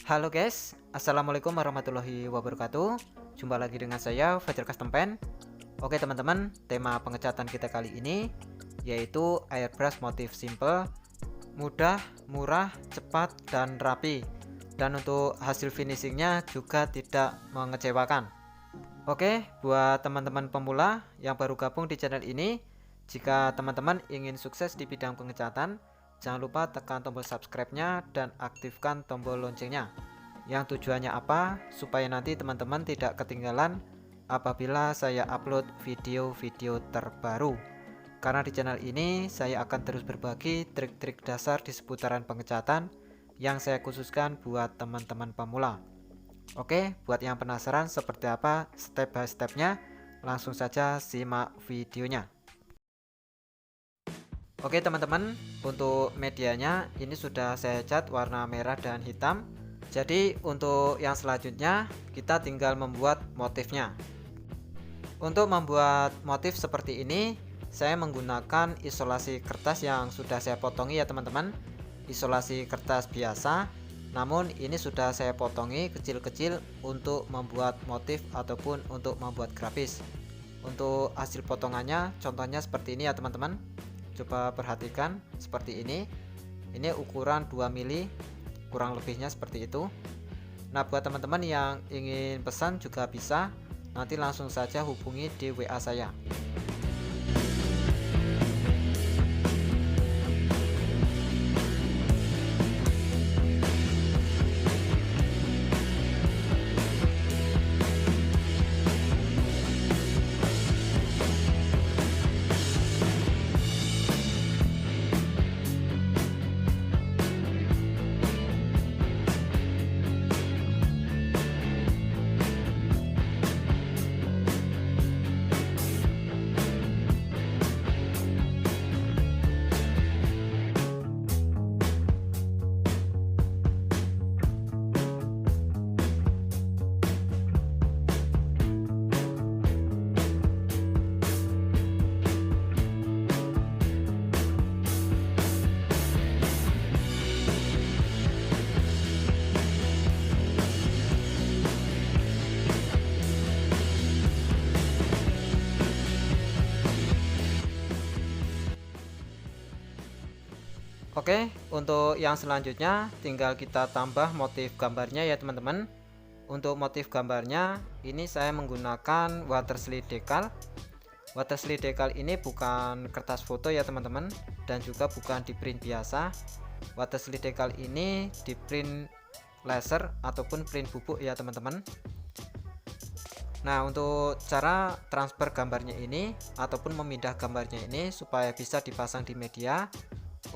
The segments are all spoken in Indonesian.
Halo guys, assalamualaikum warahmatullahi wabarakatuh. Jumpa lagi dengan saya Fajar Custom Pen. Oke teman-teman, tema pengecatan kita kali ini yaitu airbrush motif simple, mudah, murah, cepat, dan rapi. Dan untuk hasil finishingnya juga tidak mengecewakan. Oke, buat teman-teman pemula yang baru gabung di channel ini, jika teman-teman ingin sukses di bidang pengecatan, jangan lupa tekan tombol subscribe-nya dan aktifkan tombol loncengnya. Yang tujuannya apa? Supaya nanti teman-teman tidak ketinggalan apabila saya upload video-video terbaru. Karena di channel ini saya akan terus berbagi trik-trik dasar di seputaran pengecatan yang saya khususkan buat teman-teman pemula. Oke, buat yang penasaran seperti apa step by stepnya, langsung saja simak videonya. Oke teman-teman, untuk medianya ini sudah saya cat warna merah dan hitam. Jadi untuk yang selanjutnya kita tinggal membuat motifnya. Untuk membuat motif seperti ini, saya menggunakan isolasi kertas yang sudah saya potongi ya teman-teman. Isolasi kertas biasa, namun ini sudah saya potongi kecil-kecil untuk membuat motif ataupun untuk membuat grafis. Untuk hasil potongannya contohnya seperti ini ya teman-teman. Coba perhatikan seperti ini. Ini ukuran 2 mili, kurang lebihnya seperti itu. Nah, buat teman-teman yang ingin pesan juga bisa, nanti langsung saja hubungi di WA saya. Oke, untuk yang selanjutnya tinggal kita tambah motif gambarnya ya teman-teman. Untuk motif gambarnya ini saya menggunakan waterslide decal. Waterslide decal ini bukan kertas foto ya teman-teman, dan juga bukan di print biasa. Waterslide decal ini di print laser ataupun print bubuk ya teman-teman. Nah, untuk cara transfer gambarnya ini ataupun memindah gambarnya ini supaya bisa dipasang di media,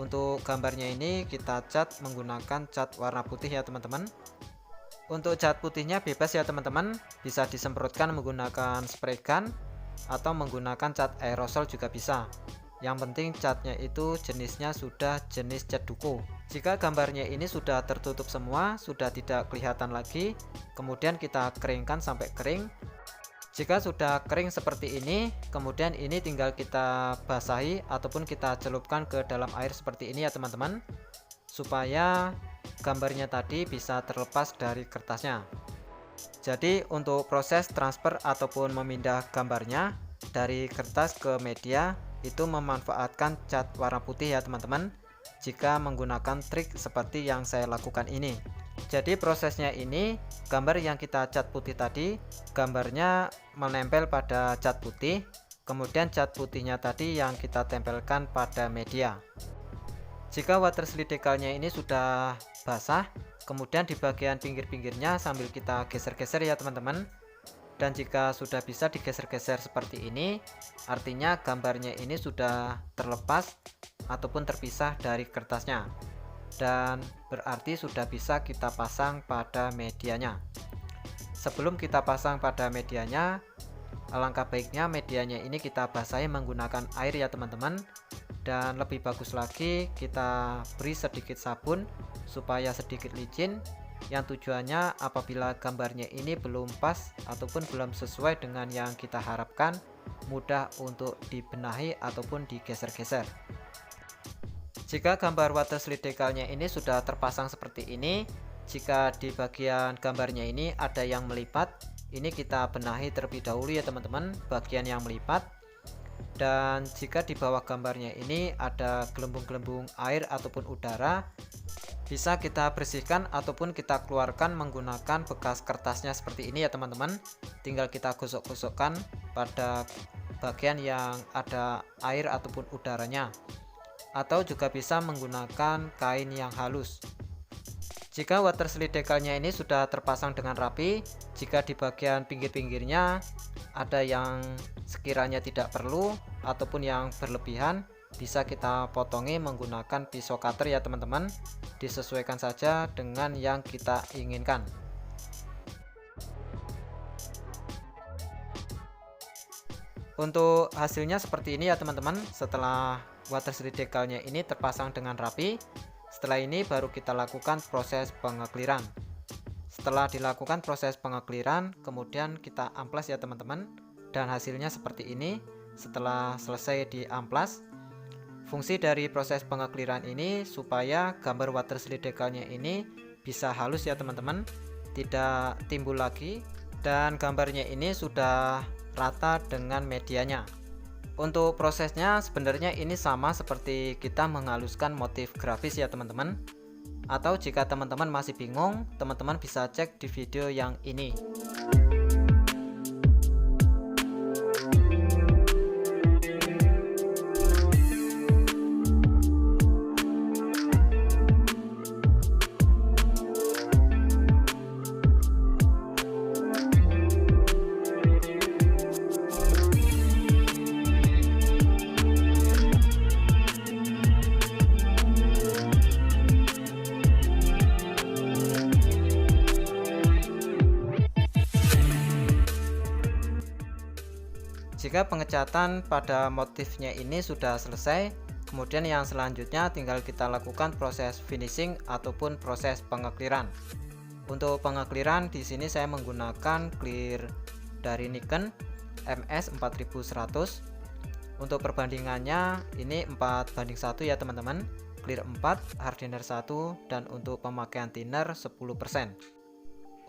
untuk gambarnya ini kita cat menggunakan cat warna putih ya teman-teman. Untuk cat putihnya bebas ya teman-teman, bisa disemprotkan menggunakan spray gun atau menggunakan cat aerosol juga bisa. Yang penting catnya itu jenisnya sudah jenis cat duko. Jika gambarnya ini sudah tertutup semua, sudah tidak kelihatan lagi, kemudian kita keringkan sampai kering. Jika sudah kering seperti ini, kemudian ini tinggal kita basahi ataupun kita celupkan ke dalam air seperti ini ya teman-teman, supaya gambarnya tadi bisa terlepas dari kertasnya. Jadi untuk proses transfer ataupun memindah gambarnya dari kertas ke media itu memanfaatkan cat warna putih ya teman-teman, jika menggunakan trik seperti yang saya lakukan ini. Jadi prosesnya ini, gambar yang kita cat putih tadi, gambarnya menempel pada cat putih, kemudian cat putihnya tadi yang kita tempelkan pada media. Jika waterslide decalnya ini sudah basah, kemudian di bagian pinggir-pinggirnya sambil kita geser-geser ya teman-teman. Dan jika sudah bisa digeser-geser seperti ini, artinya gambarnya ini sudah terlepas ataupun terpisah dari kertasnya, dan berarti sudah bisa kita pasang pada medianya. Sebelum kita pasang pada medianya, alangkah baiknya medianya ini kita basahi menggunakan air ya teman-teman, dan lebih bagus lagi kita beri sedikit sabun supaya sedikit licin, yang tujuannya apabila gambarnya ini belum pas ataupun belum sesuai dengan yang kita harapkan, mudah untuk dibenahi ataupun digeser-geser. Jika gambar waterslide decalnya ini sudah terpasang seperti ini, jika di bagian gambarnya ini ada yang melipat, ini kita benahi terlebih dahulu ya teman-teman, bagian yang melipat. Dan jika di bawah gambarnya ini ada gelembung-gelembung air ataupun udara, bisa kita bersihkan ataupun kita keluarkan menggunakan bekas kertasnya seperti ini ya teman-teman. Tinggal kita gosok-gosokkan pada bagian yang ada air ataupun udaranya, atau juga bisa menggunakan kain yang halus. Jika water slide decalnya ini sudah terpasang dengan rapi, jika di bagian pinggir-pinggirnya ada yang sekiranya tidak perlu ataupun yang berlebihan, bisa kita potongi menggunakan pisau cutter ya teman-teman. Disesuaikan saja dengan yang kita inginkan. Untuk hasilnya seperti ini ya teman-teman. Setelah water slide decalnya ini terpasang dengan rapi, setelah ini baru kita lakukan proses pengekliran. Setelah dilakukan proses pengekliran, kemudian kita amplas ya teman-teman, dan hasilnya seperti ini. Setelah selesai di amplas, fungsi dari proses pengekliran ini supaya gambar water slide decalnya ini bisa halus ya teman-teman, tidak timbul lagi, dan gambarnya ini sudah rata dengan medianya. Untuk prosesnya sebenarnya ini sama seperti kita menghaluskan motif grafis ya teman-teman. Atau jika teman-teman masih bingung, teman-teman bisa cek di video yang ini. Jika pengecatan pada motifnya ini sudah selesai, kemudian yang selanjutnya tinggal kita lakukan proses finishing ataupun proses pengekliran. Untuk pengekliran di sini saya menggunakan clear dari Nikon MS4100. Untuk perbandingannya ini 4:1 ya teman-teman. Clear 4, hardener 1, dan untuk pemakaian thinner 10%.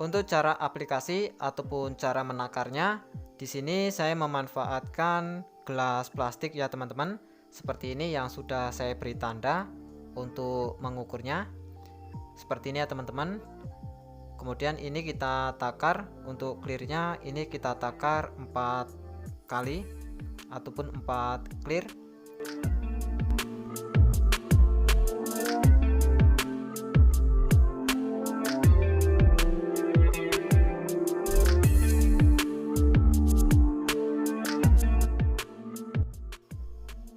Untuk cara aplikasi ataupun cara menakarnya, di sini saya memanfaatkan gelas plastik ya teman-teman, seperti ini yang sudah saya beri tanda untuk mengukurnya. Seperti ini ya teman-teman. Kemudian ini kita takar, untuk clearnya ini kita takar 4 kali ataupun 4 clear.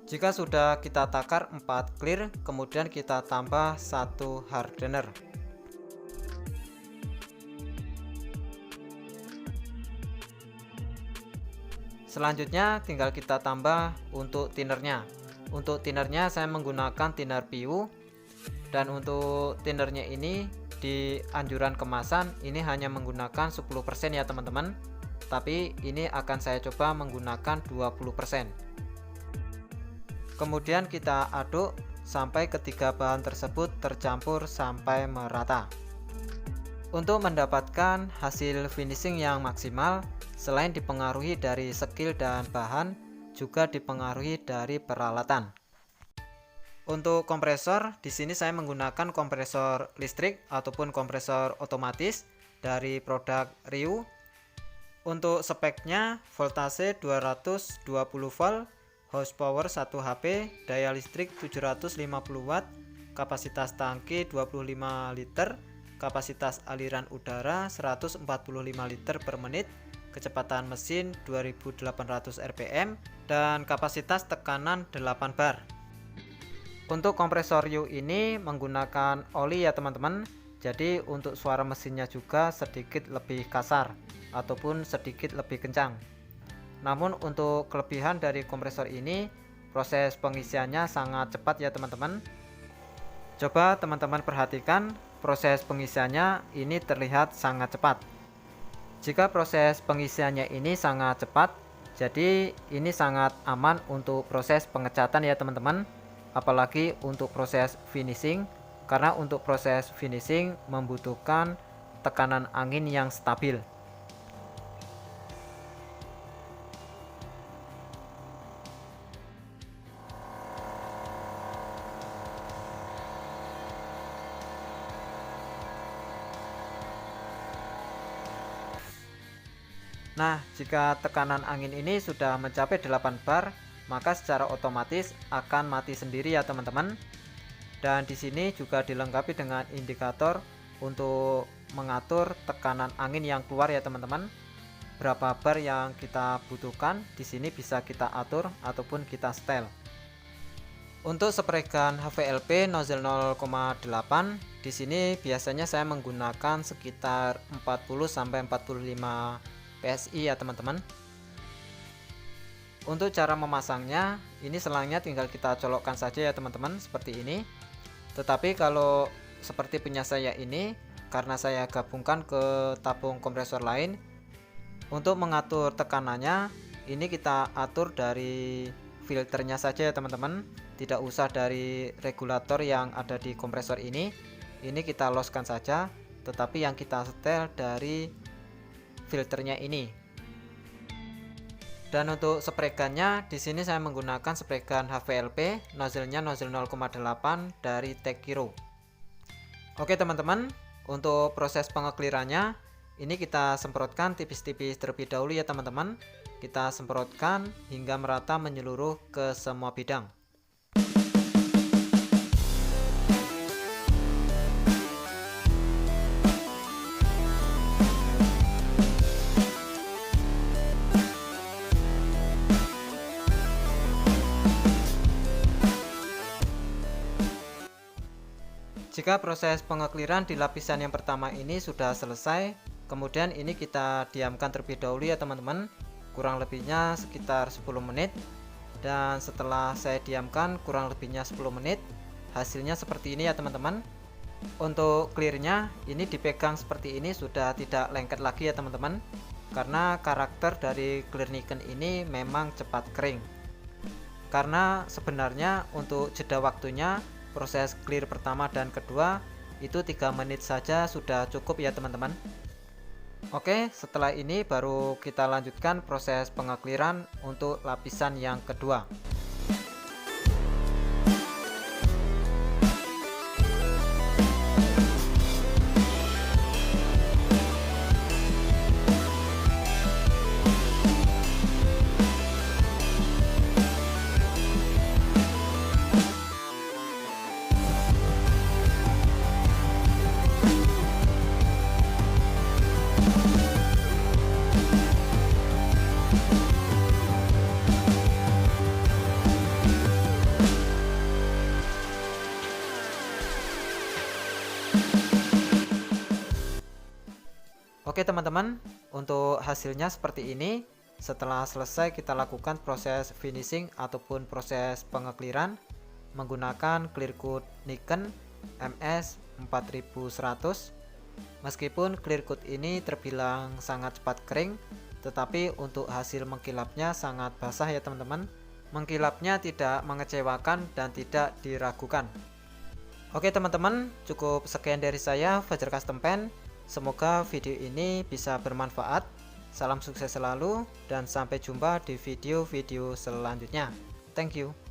Jika sudah kita takar 4 clear, kemudian kita tambah 1 hardener. Selanjutnya tinggal kita tambah untuk thinnernya. Untuk thinnernya saya menggunakan thinner PU, dan untuk thinnernya ini di anjuran kemasan ini hanya menggunakan 10% ya teman-teman, tapi ini akan saya coba menggunakan 20%. Kemudian kita aduk sampai ketiga bahan tersebut tercampur sampai merata. Untuk mendapatkan hasil finishing yang maksimal, selain dipengaruhi dari skill dan bahan, juga dipengaruhi dari peralatan. Untuk kompresor, di sini saya menggunakan kompresor listrik ataupun kompresor otomatis dari produk Ryu. Untuk speknya, voltase 220 volt, horsepower 1 HP, daya listrik 750 watt, kapasitas tangki 25 liter, kapasitas aliran udara 145 liter per menit, kecepatan mesin 2800 rpm, dan kapasitas tekanan 8 bar. Untuk kompresor Ryu ini menggunakan oli ya teman-teman, jadi untuk suara mesinnya juga sedikit lebih kasar ataupun sedikit lebih kencang. Namun untuk kelebihan dari kompresor ini, proses pengisiannya sangat cepat ya teman-teman. Coba teman-teman perhatikan, proses pengisiannya ini terlihat sangat cepat. Jika proses pengisiannya ini sangat cepat, jadi ini sangat aman untuk proses pengecatan ya teman-teman. Apalagi untuk proses finishing, karena untuk proses finishing membutuhkan tekanan angin yang stabil. Nah, jika tekanan angin ini sudah mencapai 8 bar, maka secara otomatis akan mati sendiri ya teman-teman. Dan di sini juga dilengkapi dengan indikator untuk mengatur tekanan angin yang keluar ya teman-teman. Berapa bar yang kita butuhkan di sini bisa kita atur ataupun kita setel. Untuk spray gun HVLP nozzle 0,8 di sini biasanya saya menggunakan sekitar 40 sampai 45 PSI ya teman-teman. Untuk cara memasangnya, ini selangnya tinggal kita colokkan saja ya teman-teman, seperti ini. Tetapi kalau seperti punya saya ini, karena saya gabungkan ke tabung kompresor lain, untuk mengatur tekanannya ini kita atur dari filternya saja ya teman-teman, tidak usah dari regulator yang ada di kompresor ini kita loskan saja, tetapi yang kita setel dari filternya ini. Dan untuk spray gunnya di sini saya menggunakan spray gun HVLP, nozzle-nya nozzle 0,8 dari Tekiro. Oke teman-teman, untuk proses pengeklirannya ini kita semprotkan tipis-tipis terlebih dahulu ya teman-teman. Kita semprotkan hingga merata menyeluruh ke semua bidang. Jika proses pengekliran di lapisan yang pertama ini sudah selesai, kemudian ini kita diamkan terlebih dahulu ya teman-teman, kurang lebihnya sekitar 10 menit. Dan setelah saya diamkan kurang lebihnya 10 menit, hasilnya seperti ini ya teman-teman. Untuk clearnya ini dipegang seperti ini sudah tidak lengket lagi ya teman-teman, karena karakter dari clear Nikon ini memang cepat kering. Karena sebenarnya untuk jeda waktunya proses clear pertama dan kedua itu 3 menit saja sudah cukup ya teman-teman. Oke, setelah ini baru kita lanjutkan proses pengekliran untuk lapisan yang kedua. Oke teman-teman, untuk hasilnya seperti ini. Setelah selesai kita lakukan proses finishing ataupun proses pengekliran menggunakan clear coat Nikon MS 4100. Meskipun clear coat ini terbilang sangat cepat kering, tetapi untuk hasil mengkilapnya sangat basah ya teman-teman. Mengkilapnya tidak mengecewakan dan tidak diragukan. Oke teman-teman, cukup sekian dari saya, Fajar Custom Pen. Semoga video ini bisa bermanfaat. Salam sukses selalu dan sampai jumpa di video-video selanjutnya. Thank you.